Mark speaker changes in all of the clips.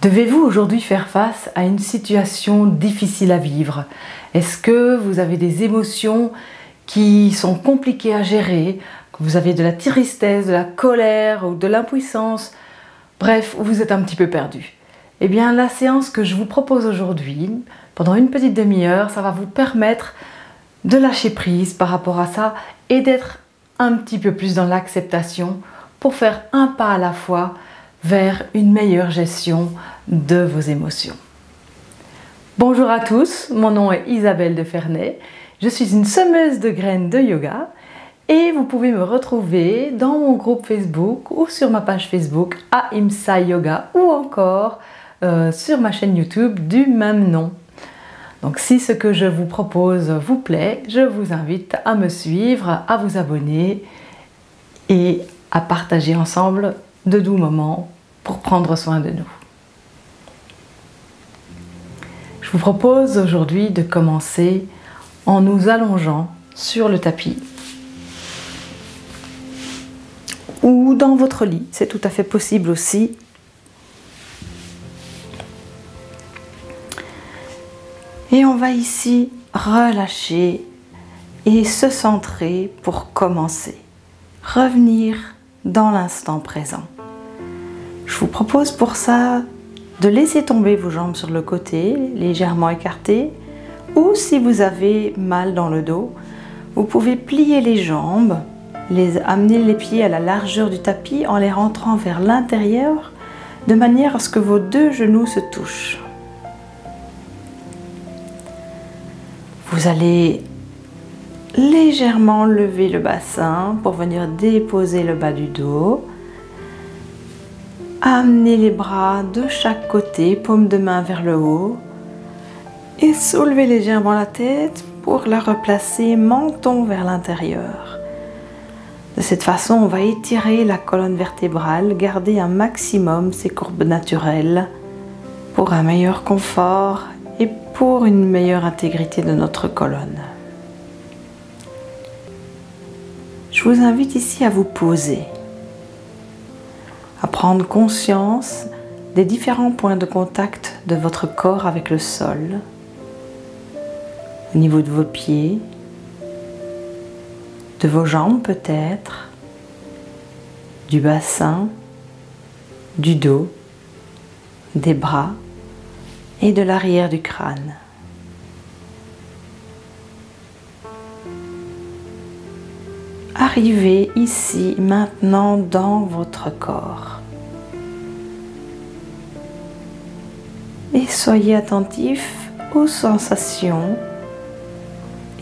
Speaker 1: Devez-vous aujourd'hui faire face à une situation difficile à vivre? Est-ce que vous avez des émotions qui sont compliquées à gérer? Que vous avez de la tristesse, de la colère ou de l'impuissance? Bref, vous êtes un petit peu perdu. Eh bien, la séance que je vous propose aujourd'hui, pendant une petite demi-heure, ça va vous permettre de lâcher prise par rapport à ça et d'être un petit peu plus dans l'acceptation pour faire un pas à la fois vers une meilleure gestion de vos émotions. Bonjour à tous, mon nom est Isabelle de Ferney, je suis une semeuse de graines de yoga et vous pouvez me retrouver dans mon groupe Facebook ou sur ma page Facebook Ahimsa Yoga ou encore sur ma chaîne YouTube du même nom. Donc si ce que je vous propose vous plaît, je vous invite à me suivre, à vous abonner et à partager ensemble de doux moments pour prendre soin de nous. Je vous propose aujourd'hui de commencer en nous allongeant sur le tapis ou dans votre lit, c'est tout à fait possible aussi. Et on va ici relâcher et se centrer pour commencer. Revenir dans l'instant présent. Je vous propose pour ça de laisser tomber vos jambes sur le côté, légèrement écartées, ou si vous avez mal dans le dos, vous pouvez plier les jambes, amener les pieds à la largeur du tapis en les rentrant vers l'intérieur, de manière à ce que vos deux genoux se touchent. Vous allez légèrement lever le bassin pour venir déposer le bas du dos. Amenez les bras de chaque côté, paume de main vers le haut. Et soulevez légèrement la tête pour la replacer menton vers l'intérieur. De cette façon, on va étirer la colonne vertébrale, garder un maximum ses courbes naturelles pour un meilleur confort et pour une meilleure intégrité de notre colonne. Je vous invite ici à vous poser, à prendre conscience des différents points de contact de votre corps avec le sol, au niveau de vos pieds, de vos jambes peut-être, du bassin, du dos, des bras et de l'arrière du crâne. Arrivez ici maintenant dans votre corps et soyez attentifs aux sensations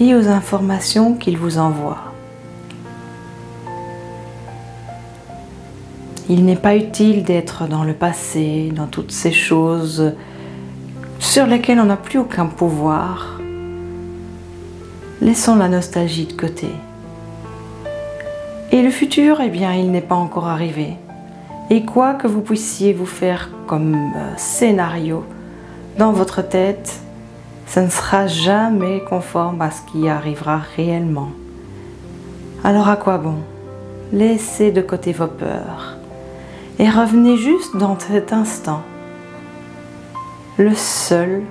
Speaker 1: et aux informations qu'il vous envoie. Il n'est pas utile d'être dans le passé, dans toutes ces choses sur lesquelles on n'a plus aucun pouvoir. Laissons la nostalgie de côté. Et le futur, eh bien, il n'est pas encore arrivé. Et quoi que vous puissiez vous faire comme scénario dans votre tête, ça ne sera jamais conforme à ce qui arrivera réellement. Alors à quoi bon? Laissez de côté vos peurs et revenez juste dans cet instant, le seul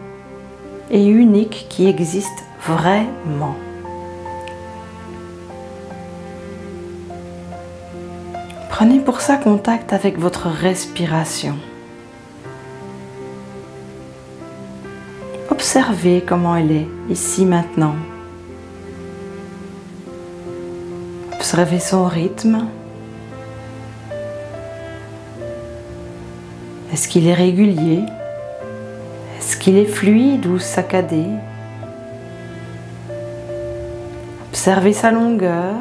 Speaker 1: et unique qui existe vraiment. Prenez pour ça contact avec votre respiration. Observez comment elle est ici maintenant. Observez son rythme. Est-ce qu'il est régulier? Est-ce qu'il est fluide ou saccadé? Observez sa longueur.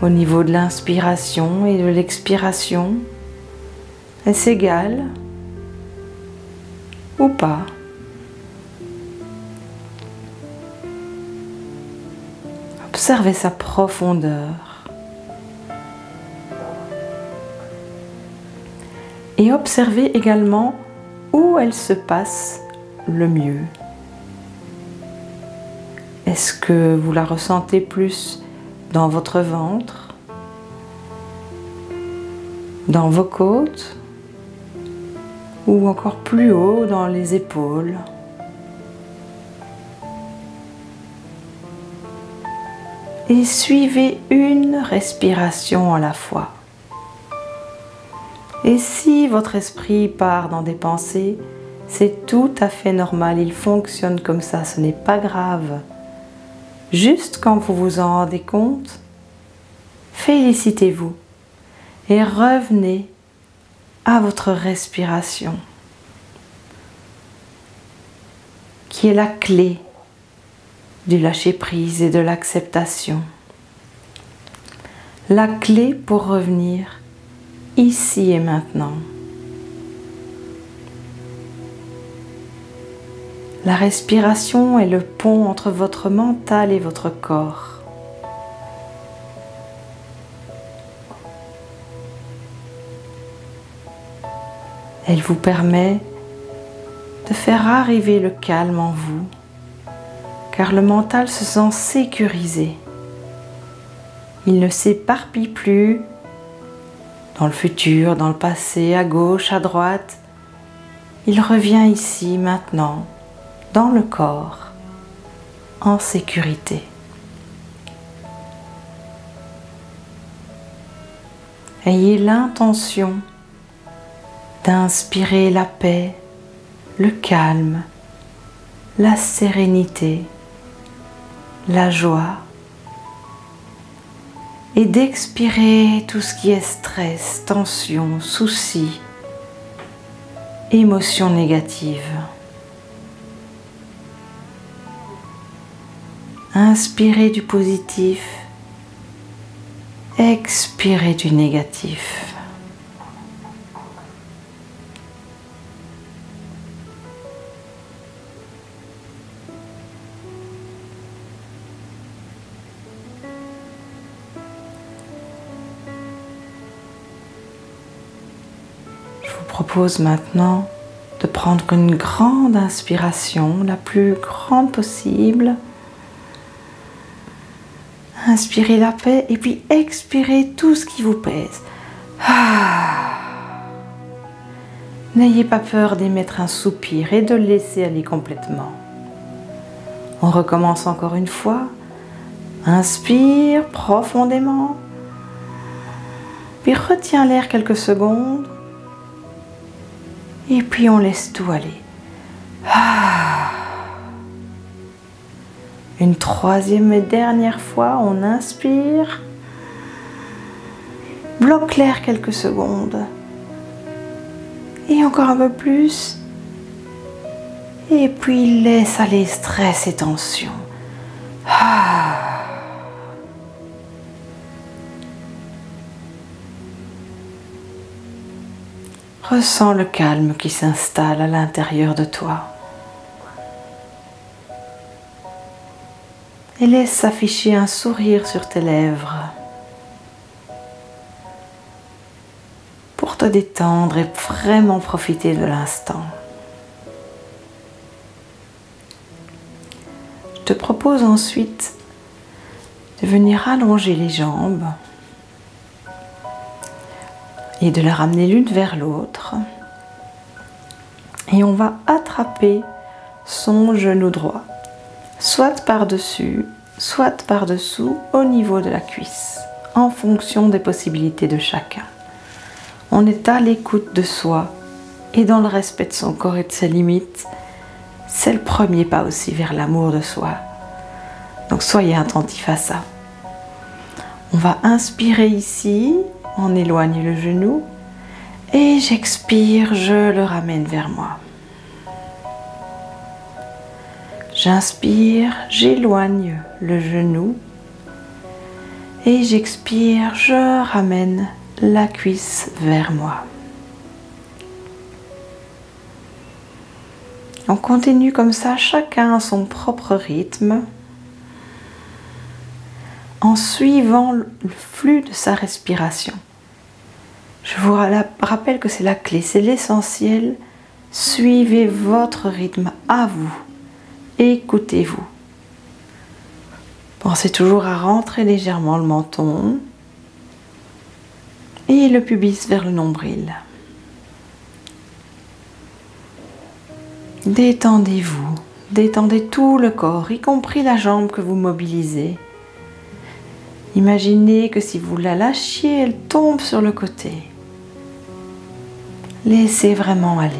Speaker 1: Au niveau de l'inspiration et de l'expiration, est-ce égal ou pas? Observez sa profondeur. Et observez également où elle se passe le mieux. Est-ce que vous la ressentez plus dans votre ventre, dans vos côtes ou encore plus haut dans les épaules. Et suivez une respiration à la fois. Et si votre esprit part dans des pensées, c'est tout à fait normal, il fonctionne comme ça, ce n'est pas grave. Juste quand vous vous en rendez compte, félicitez-vous et revenez à votre respiration, qui est la clé du lâcher-prise et de l'acceptation. La clé pour revenir ici et maintenant. La respiration est le pont entre votre mental et votre corps. Elle vous permet de faire arriver le calme en vous, car le mental se sent sécurisé. Il ne s'éparpille plus dans le futur, dans le passé, à gauche, à droite. Il revient ici, maintenant, dans le corps, en sécurité. Ayez l'intention d'inspirer la paix, le calme, la sérénité, la joie, et d'expirer tout ce qui est stress, tension, soucis, émotions négatives. Inspirez du positif, expirez du négatif. Je vous propose maintenant de prendre une grande inspiration, la plus grande possible. Inspirez la paix et puis expirez tout ce qui vous pèse. N'ayez pas peur d'émettre un soupir et de le laisser aller complètement. On recommence encore une fois. Inspire profondément. Puis retiens l'air quelques secondes. Et puis on laisse tout aller. Une troisième et dernière fois, on inspire. Bloque l'air quelques secondes. Et encore un peu plus. Et puis laisse aller stress et tension. Ressens le calme qui s'installe à l'intérieur de toi. Et laisse s'afficher un sourire sur tes lèvres pour te détendre et vraiment profiter de l'instant. Je te propose ensuite de venir allonger les jambes et de les ramener l'une vers l'autre. Et on va attraper son genou droit, soit par-dessus, soit par-dessous, au niveau de la cuisse, en fonction des possibilités de chacun. On est à l'écoute de soi et dans le respect de son corps et de ses limites. C'est le premier pas aussi vers l'amour de soi. Donc soyez attentifs à ça. On va inspirer ici, on éloigne le genou et j'expire, je le ramène vers moi. J'inspire, j'éloigne le genou et j'expire, je ramène la cuisse vers moi. On continue comme ça, chacun à son propre rythme, en suivant le flux de sa respiration. Je vous rappelle que c'est la clé, c'est l'essentiel. Suivez votre rythme à vous. Écoutez-vous. Pensez toujours à rentrer légèrement le menton et le pubis vers le nombril. Détendez-vous, détendez tout le corps, y compris la jambe que vous mobilisez. Imaginez que si vous la lâchiez, elle tombe sur le côté. Laissez vraiment aller.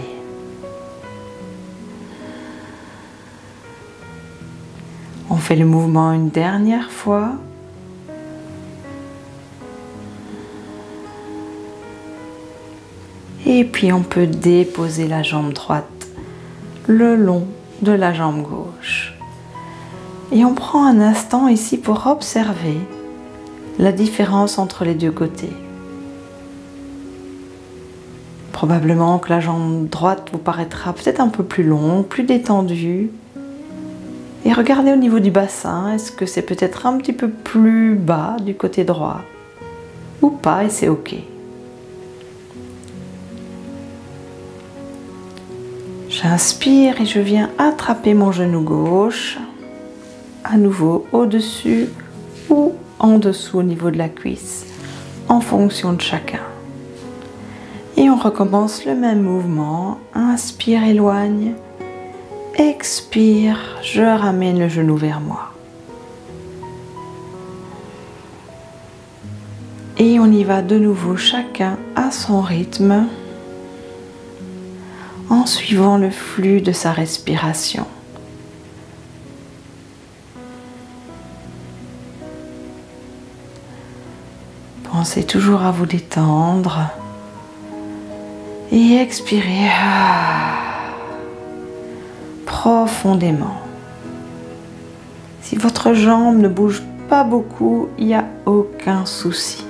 Speaker 1: On fait le mouvement une dernière fois. Et puis on peut déposer la jambe droite le long de la jambe gauche. Et on prend un instant ici pour observer la différence entre les deux côtés. Probablement que la jambe droite vous paraîtra peut-être un peu plus longue, plus détendue. Et regardez au niveau du bassin, est-ce que c'est peut-être un petit peu plus bas du côté droit ou pas, et c'est ok. J'inspire et je viens attraper mon genou gauche, à nouveau au-dessus ou en dessous au niveau de la cuisse, en fonction de chacun. Et on recommence le même mouvement. Inspire, éloigne. Expire, je ramène le genou vers moi. Et on y va de nouveau, chacun à son rythme, en suivant le flux de sa respiration. Pensez toujours à vous détendre et expirez profondément. Si votre jambe ne bouge pas beaucoup, il n'y a aucun souci.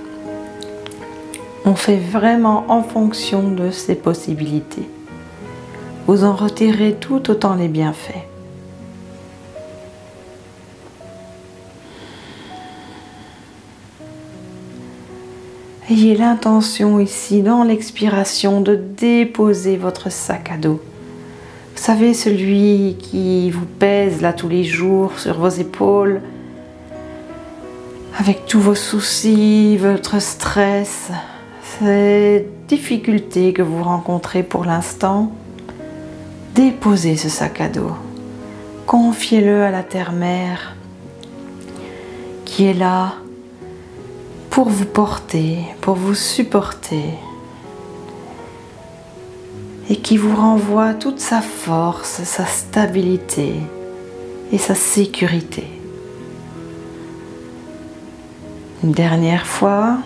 Speaker 1: On fait vraiment en fonction de ses possibilités. Vous en retirez tout autant les bienfaits. Ayez l'intention ici, dans l'expiration, de déposer votre sac à dos. Vous savez, celui qui vous pèse là tous les jours sur vos épaules, avec tous vos soucis, votre stress, ces difficultés que vous rencontrez pour l'instant. Déposez ce sac à dos. Confiez-le à la terre-mère qui est là pour vous porter, pour vous supporter et qui vous renvoie toute sa force, sa stabilité et sa sécurité. Une dernière fois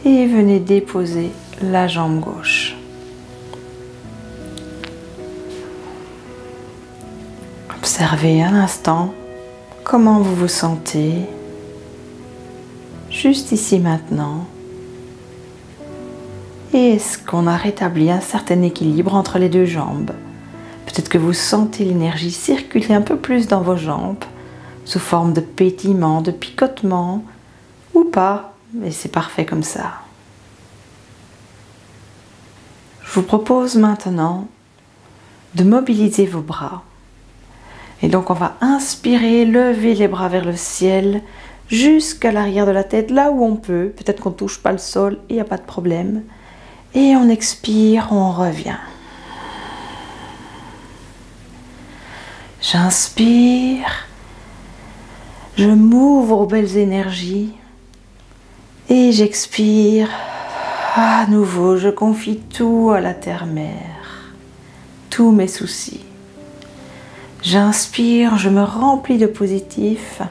Speaker 1: et venez déposer la jambe gauche. Observez un instant comment vous vous sentez, juste ici maintenant. Et est-ce qu'on a rétabli un certain équilibre entre les deux jambes? Peut-être que vous sentez l'énergie circuler un peu plus dans vos jambes, sous forme de pétillement, de picotement, ou pas, mais c'est parfait comme ça. Je vous propose maintenant de mobiliser vos bras. Et donc on va inspirer, lever les bras vers le ciel, jusqu'à l'arrière de la tête, là où on peut. Peut-être qu'on ne touche pas le sol, il n'y a pas de problème. Et on expire, on revient. J'inspire, je m'ouvre aux belles énergies et j'expire. À nouveau, je confie tout à la terre-mère, tous mes soucis. J'inspire, je me remplis de positif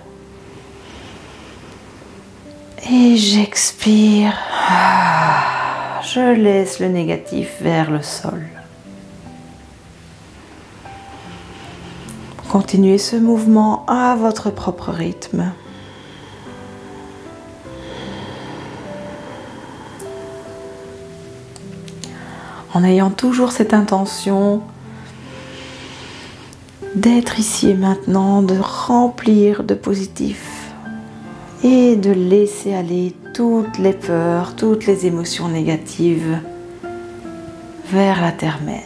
Speaker 1: et j'expire. Je laisse le négatif vers le sol. Continuez ce mouvement à votre propre rythme. En ayant toujours cette intention d'être ici et maintenant, de remplir de positif et de laisser aller toutes les peurs, toutes les émotions négatives vers la terre-mère.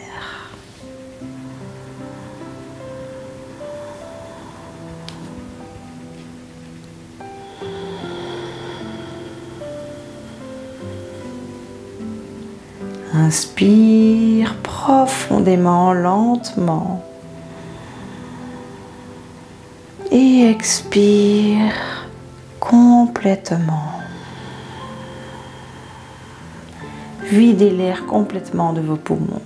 Speaker 2: Inspire profondément, lentement. Et expire complètement. Videz l'air complètement de vos poumons.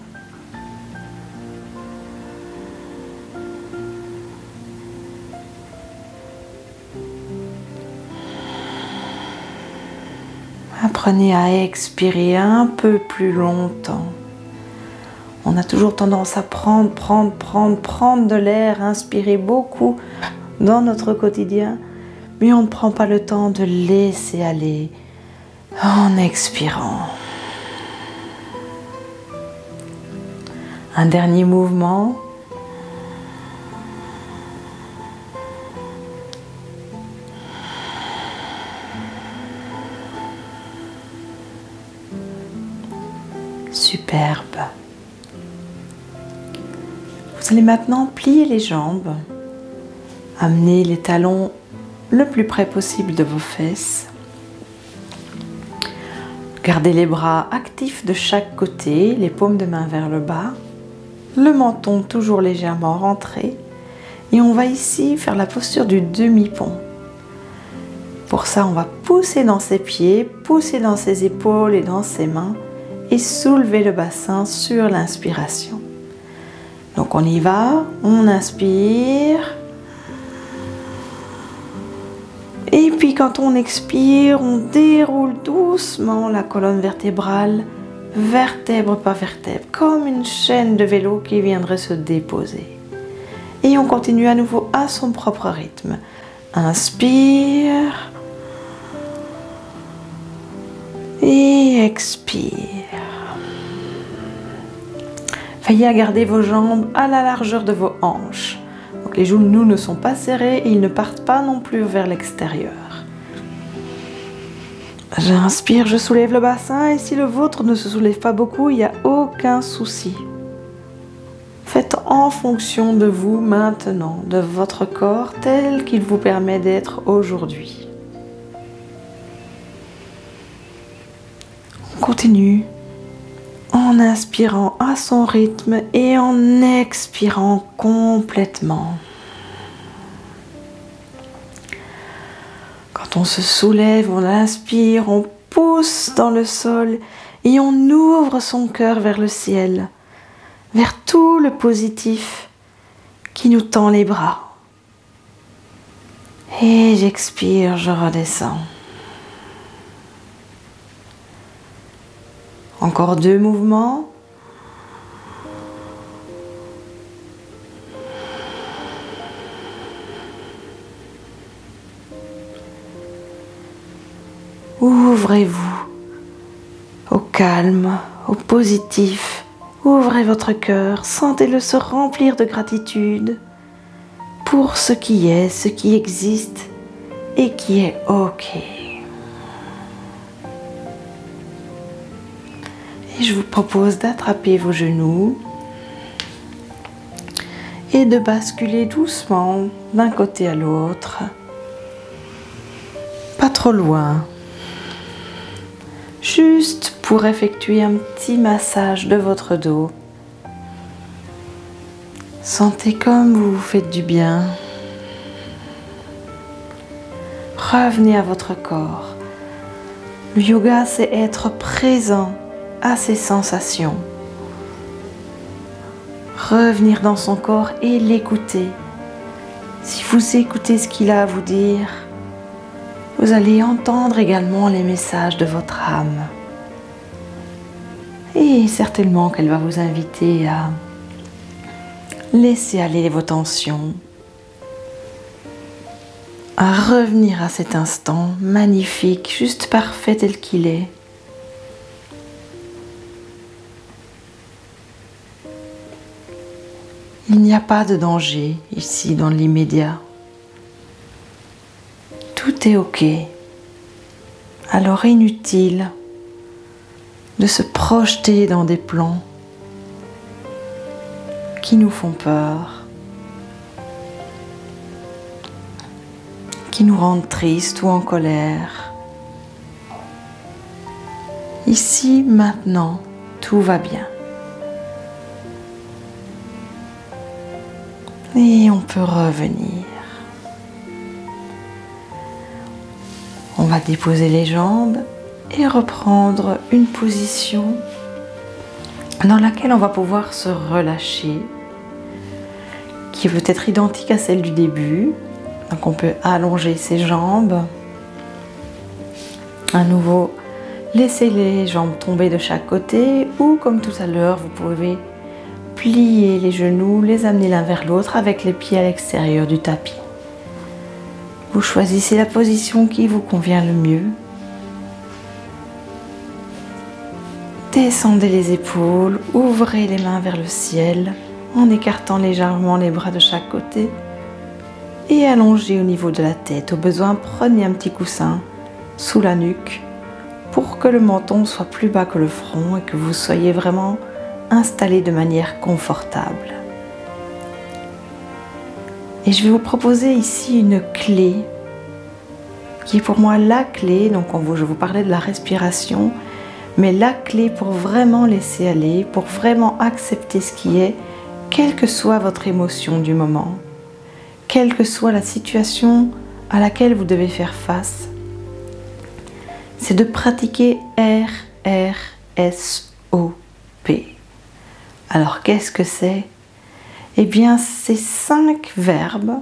Speaker 2: Apprenez à expirer un peu plus longtemps. On a toujours tendance à prendre de l'air, inspirer beaucoup dans notre quotidien, mais on ne prend pas le temps de laisser aller en expirant. Un dernier mouvement. Superbe. Vous allez maintenant plier les jambes, amener les talons le plus près possible de vos fesses. Gardez les bras actifs de chaque côté, les paumes de main vers le bas, le menton toujours légèrement rentré. Et on va ici faire la posture du demi-pont. Pour ça, on va pousser dans ses pieds, pousser dans ses épaules et dans ses mains et soulever le bassin sur l'inspiration. Donc on y va, on inspire. Et puis quand on expire, on déroule doucement la colonne vertébrale, vertèbre par vertèbre, comme une chaîne de vélo qui viendrait se déposer. Et on continue à nouveau à son propre rythme. Inspire. Et expire. Veillez à garder vos jambes à la largeur de vos hanches. Donc les genoux ne sont pas serrés et ils ne partent pas non plus vers l'extérieur. J'inspire, je soulève le bassin et si le vôtre ne se soulève pas beaucoup, il n'y a aucun souci. Faites en fonction de vous maintenant, de votre corps tel qu'il vous permet d'être aujourd'hui. On continue en inspirant à son rythme et en expirant complètement. Quand on se soulève, on inspire, on pousse dans le sol et on ouvre son cœur vers le ciel, vers tout le positif qui nous tend les bras. Et j'expire, je redescends. Encore 2 mouvements. Ouvrez-vous au calme, au positif. Ouvrez votre cœur, sentez-le se remplir de gratitude pour ce qui est, ce qui existe et qui est OK. Et je vous propose d'attraper vos genoux et de basculer doucement d'un côté à l'autre, pas trop loin, juste pour effectuer un petit massage de votre dos. Sentez comme vous vous faites du bien. Revenez à votre corps. Le yoga, c'est être présent à ses sensations. Revenir dans son corps et l'écouter. Si vous écoutez ce qu'il a à vous dire, vous allez entendre également les messages de votre âme. Et certainement qu'elle va vous inviter à laisser aller vos tensions, à revenir à cet instant magnifique, juste parfait tel qu'il est. Il n'y a pas de danger ici dans l'immédiat. Tout est OK. Alors inutile de se projeter dans des plans qui nous font peur, qui nous rendent tristes ou en colère. Ici, maintenant, tout va bien. Et on peut revenir. On va déposer les jambes et reprendre une position dans laquelle on va pouvoir se relâcher, qui peut être identique à celle du début. Donc on peut allonger ses jambes. À nouveau, laisser les jambes tomber de chaque côté ou comme tout à l'heure, vous pouvez plier les genoux, les amener l'un vers l'autre avec les pieds à l'extérieur du tapis. Vous choisissez la position qui vous convient le mieux. Descendez les épaules, ouvrez les mains vers le ciel en écartant légèrement les bras de chaque côté et allongez au niveau de la tête. Au besoin, prenez un petit coussin sous la nuque pour que le menton soit plus bas que le front et que vous soyez vraiment installé de manière confortable. Et je vais vous proposer ici une clé qui est pour moi la clé. Donc je vous parlais de la respiration, mais la clé pour vraiment laisser aller, pour vraiment accepter ce qui est, quelle que soit votre émotion du moment, quelle que soit la situation à laquelle vous devez faire face, c'est de pratiquer RRSOP. Alors qu'est-ce que c'est? Eh bien, c'est 5 verbes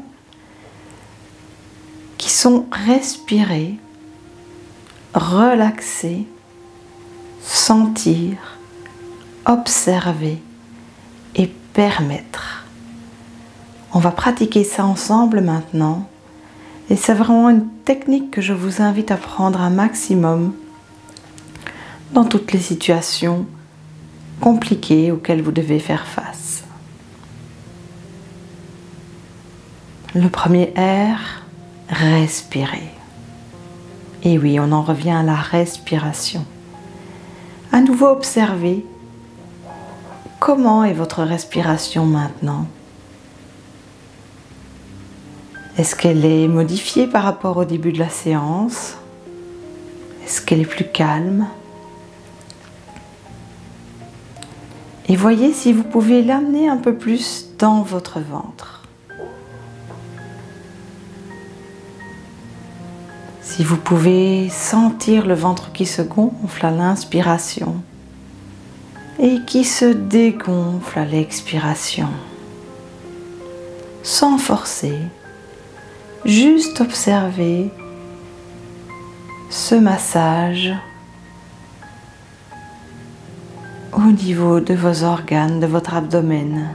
Speaker 2: qui sont respirer, relaxer, sentir, observer et permettre. On va pratiquer ça ensemble maintenant. Et c'est vraiment une technique que je vous invite à prendre un maximum dans toutes les situations compliquées auxquelles vous devez faire face. Le premier R, respirer. Et oui, on en revient à la respiration. À nouveau, observez comment est votre respiration maintenant. Est-ce qu'elle est modifiée par rapport au début de la séance? Est-ce qu'elle est plus calme? Et voyez si vous pouvez l'amener un peu plus dans votre ventre. Si vous pouvez sentir le ventre qui se gonfle à l'inspiration et qui se dégonfle à l'expiration, sans forcer. Juste observer ce massage au niveau de vos organes, de votre abdomen.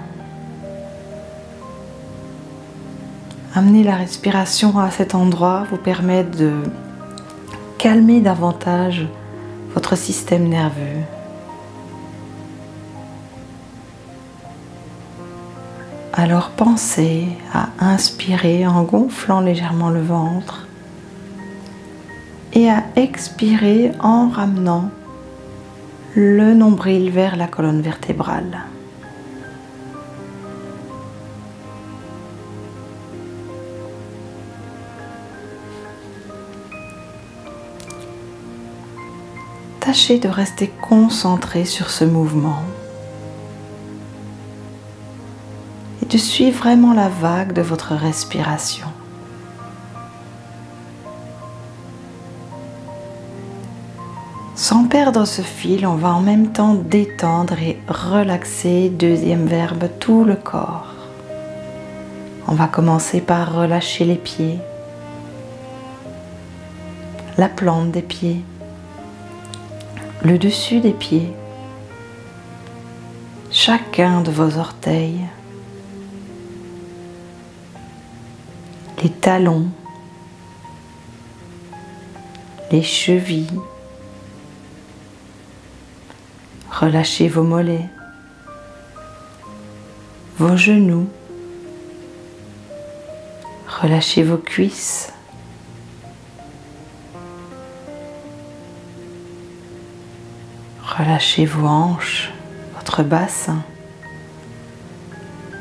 Speaker 2: Amener la respiration à cet endroit vous permet de calmer davantage votre système nerveux. Alors pensez à inspirer en gonflant légèrement le ventre et à expirer en ramenant le nombril vers la colonne vertébrale. Tâchez de rester concentré sur ce mouvement. De suivre vraiment la vague de votre respiration. Sans perdre ce fil, on va en même temps détendre et relaxer, deuxième verbe, tout le corps. On va commencer par relâcher les pieds, la plante des pieds, le dessus des pieds, chacun de vos orteils, les talons, les chevilles. Relâchez vos mollets, vos genoux, relâchez vos cuisses, relâchez vos hanches, votre bassin.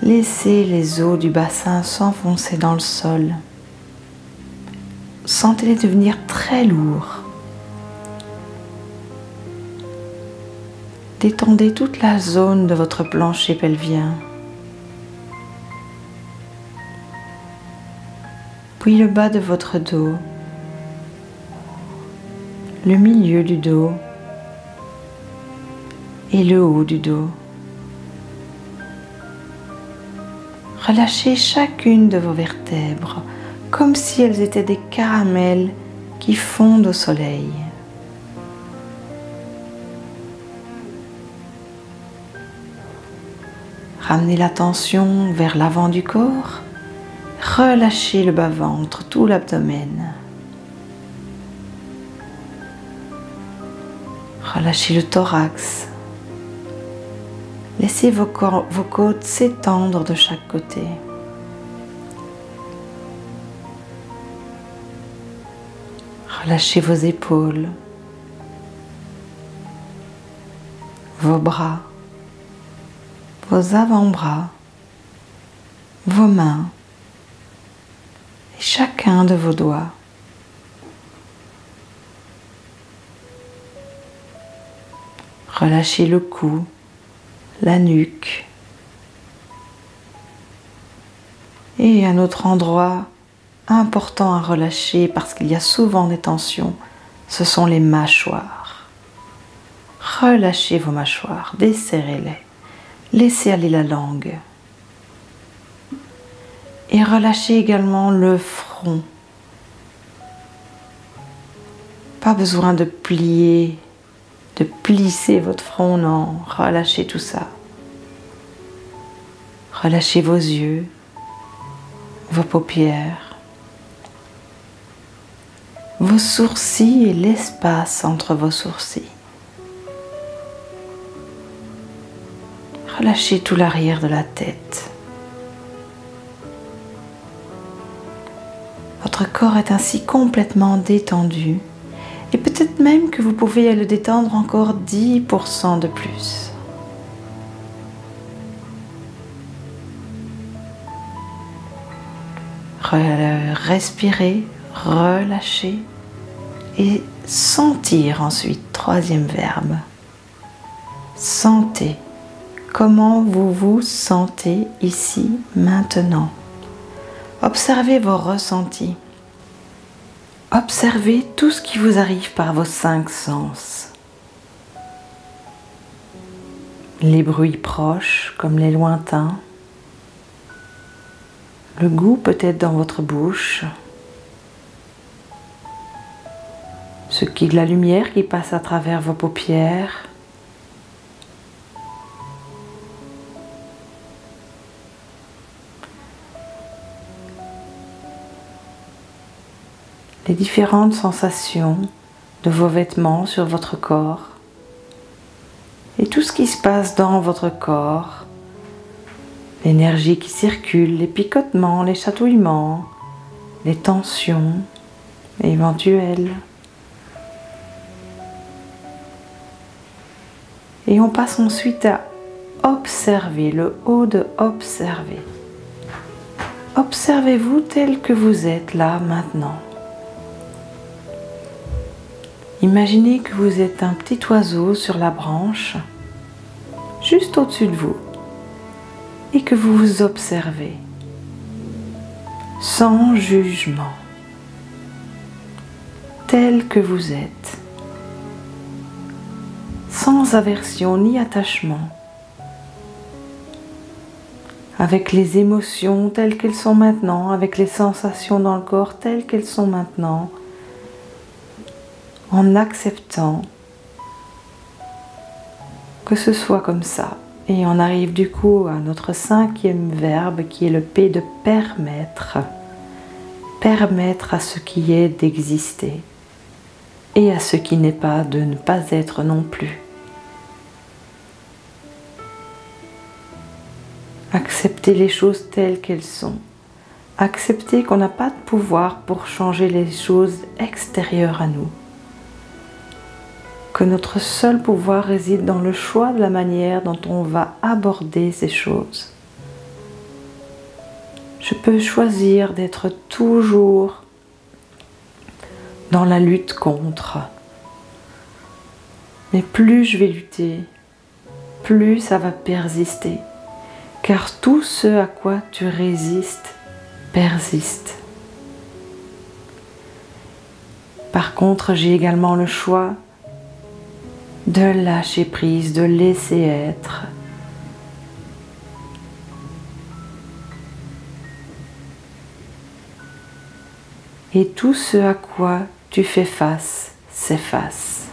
Speaker 2: Laissez les os du bassin s'enfoncer dans le sol. Sentez-les devenir très lourds. Détendez toute la zone de votre plancher pelvien. Puis le bas de votre dos, le milieu du dos et le haut du dos. Relâchez chacune de vos vertèbres comme si elles étaient des caramels qui fondent au soleil. Ramenez l'attention vers l'avant du corps. Relâchez le bas-ventre, tout l'abdomen. Relâchez le thorax. Laissez vos côtes s'étendre de chaque côté. Relâchez vos épaules, vos bras, vos avant-bras, vos mains et chacun de vos doigts. Relâchez le cou, la nuque et un autre endroit important à relâcher parce qu'il y a souvent des tensions, ce sont les mâchoires. Relâchez vos mâchoires, desserrez-les, laissez aller la langue. Et relâchez également le front. Pas besoin de plier, de plisser votre front, non, relâchez tout ça. Relâchez vos yeux, vos paupières, vos sourcils et l'espace entre vos sourcils. Relâchez tout l'arrière de la tête. Votre corps est ainsi complètement détendu et peut-être même que vous pouvez le détendre encore 10% de plus. Respirez, relâchez et sentir ensuite, troisième verbe. Sentez comment vous vous sentez ici, maintenant. Observez vos ressentis. Observez tout ce qui vous arrive par vos 5 sens. Les bruits proches comme les lointains. Le goût peut-être dans votre bouche. La lumière qui passe à travers vos paupières. Les différentes sensations de vos vêtements sur votre corps et tout ce qui se passe dans votre corps, l'énergie qui circule, les picotements, les chatouillements, les tensions éventuelles. Et on passe ensuite à observer, le haut de observer. Observez-vous tel que vous êtes là maintenant. Imaginez que vous êtes un petit oiseau sur la branche, juste au-dessus de vous, et que vous vous observez, sans jugement, tel que vous êtes, sans aversion ni attachement, avec les émotions telles qu'elles sont maintenant, avec les sensations dans le corps telles qu'elles sont maintenant, en acceptant que ce soit comme ça. Et on arrive du coup à notre 5e verbe qui est le P de permettre. Permettre à ce qui est d'exister et à ce qui n'est pas de ne pas être non plus. Accepter les choses telles qu'elles sont. Accepter qu'on n'a pas de pouvoir pour changer les choses extérieures à nous. Que notre seul pouvoir réside dans le choix de la manière dont on va aborder ces choses. Je peux choisir d'être toujours dans la lutte contre. Mais plus je vais lutter, plus ça va persister. Car tout ce à quoi tu résistes persiste. Par contre, j'ai également le choix de lâcher prise, de laisser être. Et tout ce à quoi tu fais face s'efface.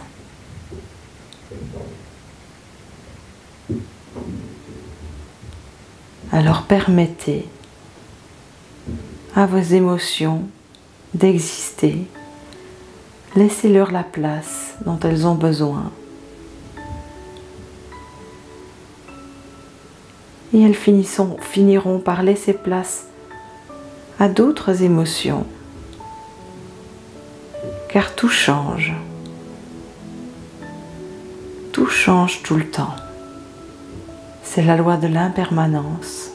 Speaker 2: Alors permettez à vos émotions d'exister. Laissez-leur la place dont elles ont besoin. Et elles finiront par laisser place à d'autres émotions. Car tout change. Tout change tout le temps. C'est la loi de l'impermanence.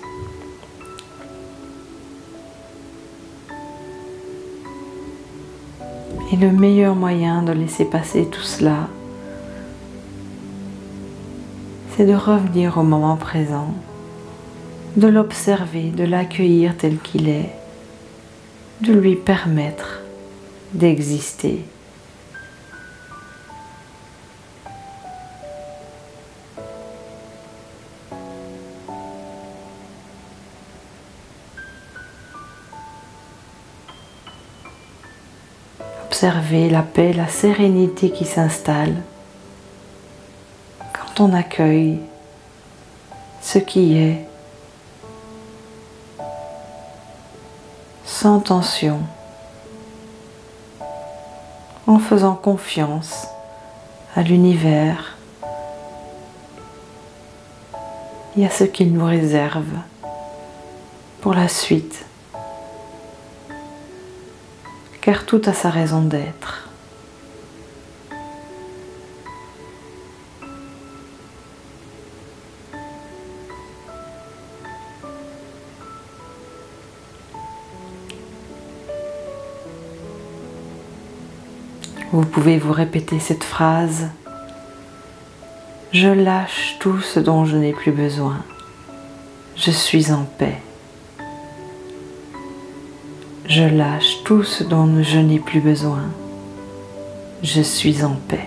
Speaker 2: Et le meilleur moyen de laisser passer tout cela, c'est de revenir au moment présent, de l'observer, de l'accueillir tel qu'il est, de lui permettre d'exister. Observez la paix, la sérénité qui s'installe quand on accueille ce qui est, sans tension, en faisant confiance à l'univers et à ce qu'il nous réserve pour la suite. Car tout a sa raison d'être. Vous pouvez vous répéter cette phrase: je lâche tout ce dont je n'ai plus besoin. Je suis en paix. Je lâche tout ce dont je n'ai plus besoin. Je suis en paix.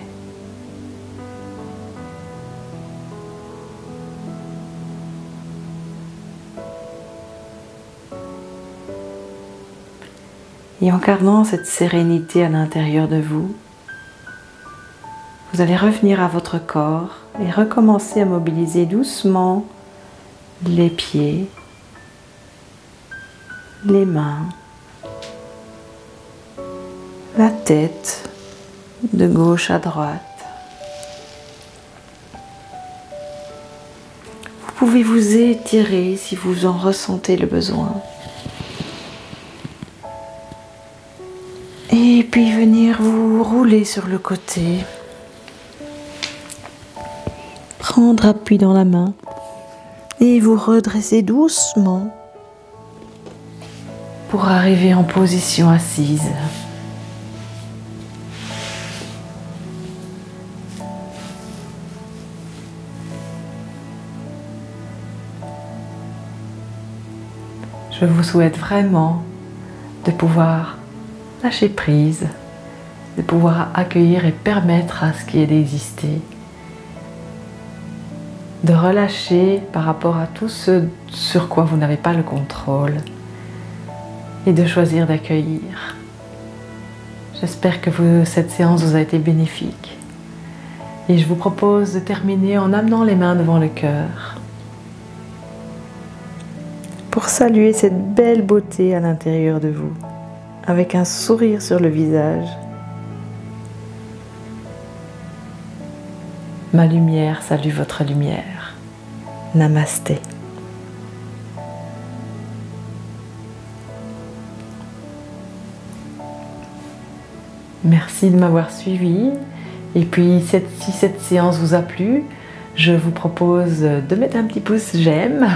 Speaker 2: Et en gardant cette sérénité à l'intérieur de vous, vous allez revenir à votre corps et recommencer à mobiliser doucement les pieds, les mains, la tête de gauche à droite. Vous pouvez vous étirer si vous en ressentez le besoin. Et puis venir vous rouler sur le côté. Prendre appui dans la main et vous redresser doucement pour arriver en position assise. Je vous souhaite vraiment de pouvoir lâcher prise, de pouvoir accueillir et permettre à ce qui est d'exister, de relâcher par rapport à tout ce sur quoi vous n'avez pas le contrôle et de choisir d'accueillir. J'espère que cette séance vous a été bénéfique et je vous propose de terminer en amenant les mains devant le cœur pour saluer cette belle beauté à l'intérieur de vous, avec un sourire sur le visage. Ma lumière salue votre lumière. Namasté. Merci de m'avoir suivi. Et puis, si cette séance vous a plu, je vous propose de mettre un petit pouce j'aime.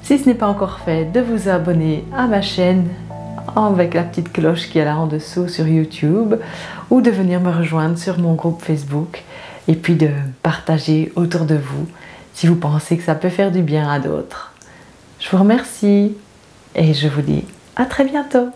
Speaker 2: Si ce n'est pas encore fait, de vous abonner à ma chaîne avec la petite cloche qui est là en dessous sur YouTube ou de venir me rejoindre sur mon groupe Facebook
Speaker 1: et puis de partager autour de vous si vous pensez que ça peut faire du bien à d'autres. Je vous remercie et je vous dis à très bientôt.